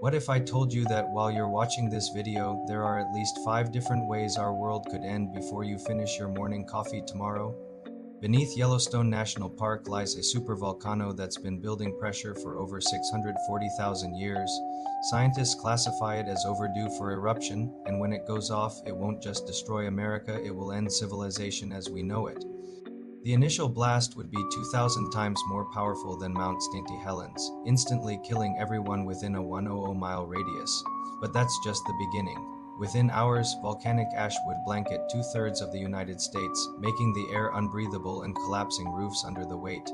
What if I told you that while you're watching this video, there are at least 5 different ways our world could end before you finish your morning coffee tomorrow? Beneath Yellowstone National Park lies a supervolcano that's been building pressure for over 640,000 years. Scientists classify it as overdue for eruption, and when it goes off, it won't just destroy America, it will end civilization as we know it. The initial blast would be 2,000 times more powerful than Mount St. Helens, instantly killing everyone within a 100-mile radius. But that's just the beginning. Within hours, volcanic ash would blanket two-thirds of the United States, making the air unbreathable and collapsing roofs under the weight.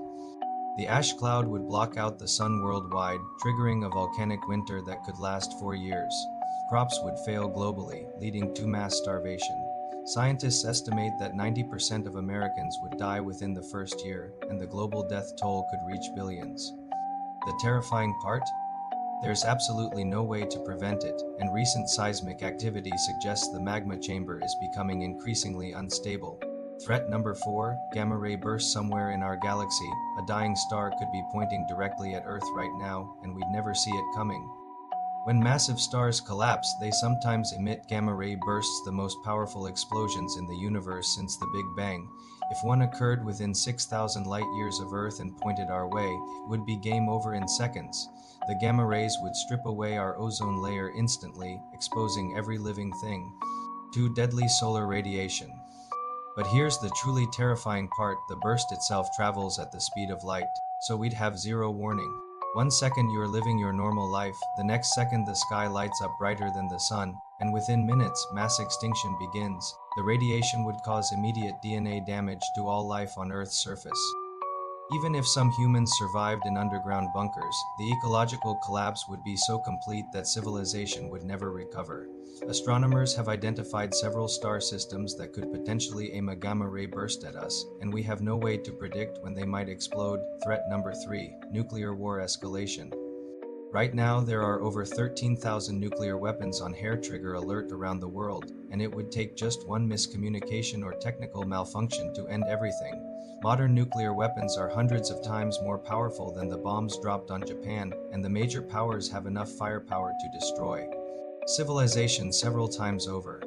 The ash cloud would block out the sun worldwide, triggering a volcanic winter that could last 4 years. Crops would fail globally, leading to mass starvation. Scientists estimate that 90% of Americans would die within the first year, and the global death toll could reach billions. The terrifying part? There's absolutely no way to prevent it, and recent seismic activity suggests the magma chamber is becoming increasingly unstable. Threat number 4, gamma ray burst somewhere in our galaxy. A dying star could be pointing directly at Earth right now, and we'd never see it coming. When massive stars collapse, they sometimes emit gamma-ray bursts, the most powerful explosions in the universe since the Big Bang. If one occurred within 6,000 light-years of Earth and pointed our way, it would be game over in seconds. The gamma rays would strip away our ozone layer instantly, exposing every living thing to deadly solar radiation. But here's the truly terrifying part: the burst itself travels at the speed of light, so we'd have zero warning. 1 second you're living your normal life, the next second the sky lights up brighter than the sun, and within minutes, mass extinction begins. The radiation would cause immediate DNA damage to all life on Earth's surface. Even if some humans survived in underground bunkers, the ecological collapse would be so complete that civilization would never recover. Astronomers have identified several star systems that could potentially aim a gamma-ray burst at us, and we have no way to predict when they might explode. Threat number 3, nuclear war escalation. Right now, there are over 13,000 nuclear weapons on hair-trigger alert around the world, and it would take just one miscommunication or technical malfunction to end everything. Modern nuclear weapons are hundreds of times more powerful than the bombs dropped on Japan, and the major powers have enough firepower to destroy civilization several times over.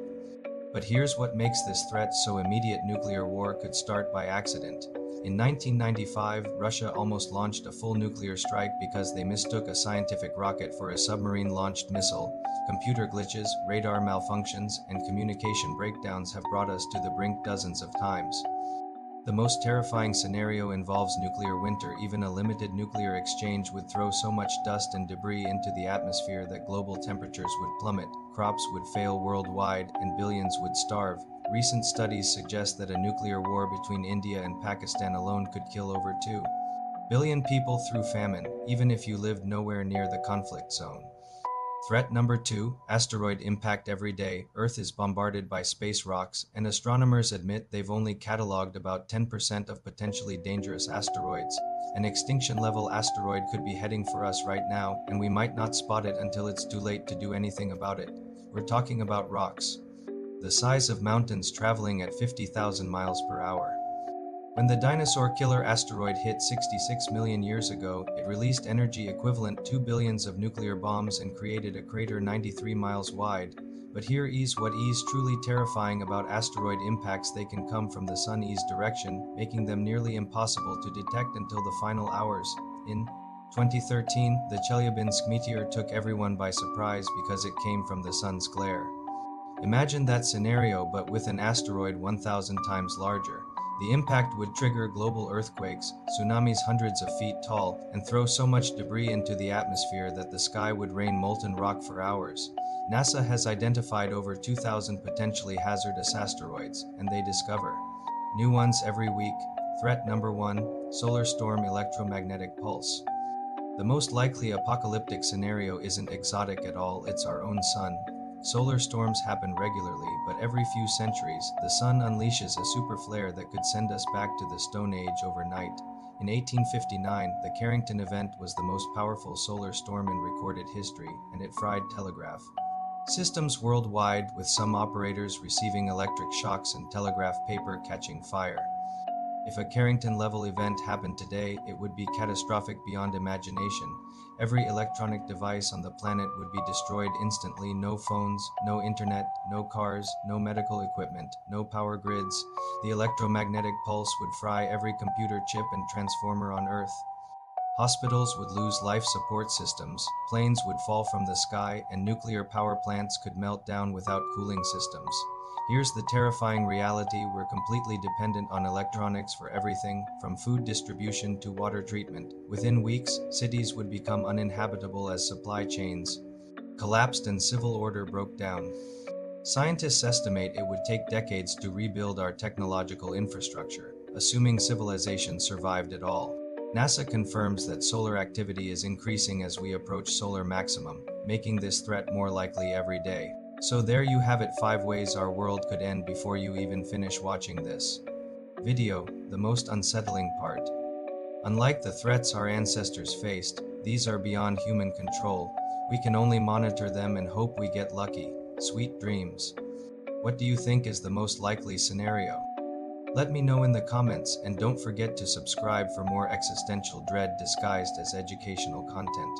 But here's what makes this threat so immediate: nuclear war could start by accident. In 1995, Russia almost launched a full nuclear strike because they mistook a scientific rocket for a submarine-launched missile. Computer glitches, radar malfunctions, and communication breakdowns have brought us to the brink dozens of times. The most terrifying scenario involves nuclear winter. Even a limited nuclear exchange would throw so much dust and debris into the atmosphere that global temperatures would plummet, crops would fail worldwide, and billions would starve. Recent studies suggest that a nuclear war between India and Pakistan alone could kill over 2 billion people through famine, even if you lived nowhere near the conflict zone. Threat number 2, asteroid impact. Every day, Earth is bombarded by space rocks, and astronomers admit they've only cataloged about 10% of potentially dangerous asteroids. An extinction-level asteroid could be heading for us right now, and we might not spot it until it's too late to do anything about it. We're talking about rocks the size of mountains traveling at 50,000 miles per hour. When the dinosaur killer asteroid hit 66 million years ago, it released energy equivalent to billions of nuclear bombs and created a crater 93 miles wide. But here is what is truly terrifying about asteroid impacts: they can come from the sun's direction, making them nearly impossible to detect until the final hours. In 2013, the Chelyabinsk meteor took everyone by surprise because it came from the sun's glare. Imagine that scenario, but with an asteroid 1,000 times larger. The impact would trigger global earthquakes, tsunamis hundreds of feet tall, and throw so much debris into the atmosphere that the sky would rain molten rock for hours. NASA has identified over 2,000 potentially hazardous asteroids, and they discover new ones every week. Threat number 1, solar storm electromagnetic pulse. The most likely apocalyptic scenario isn't exotic at all, it's our own sun. Solar storms happen regularly, but every few centuries, the sun unleashes a super flare that could send us back to the Stone Age overnight. In 1859, the Carrington event was the most powerful solar storm in recorded history, and it fried telegraph systems worldwide, with some operators receiving electric shocks and telegraph paper catching fire. If a Carrington-level event happened today, it would be catastrophic beyond imagination. Every electronic device on the planet would be destroyed instantly. No phones, no internet, no cars, no medical equipment, no power grids. The electromagnetic pulse would fry every computer chip and transformer on Earth. Hospitals would lose life support systems, planes would fall from the sky, and nuclear power plants could melt down without cooling systems. Here's the terrifying reality: we're completely dependent on electronics for everything, from food distribution to water treatment. Within weeks, cities would become uninhabitable as supply chains collapsed and civil order broke down. Scientists estimate it would take decades to rebuild our technological infrastructure, assuming civilization survived at all. NASA confirms that solar activity is increasing as we approach solar maximum, making this threat more likely every day. So there you have it, 5 ways our world could end before you even finish watching this video. The most unsettling part: unlike the threats our ancestors faced, these are beyond human control. We can only monitor them and hope we get lucky. Sweet dreams. What do you think is the most likely scenario? Let me know in the comments, and don't forget to subscribe for more existential dread disguised as educational content.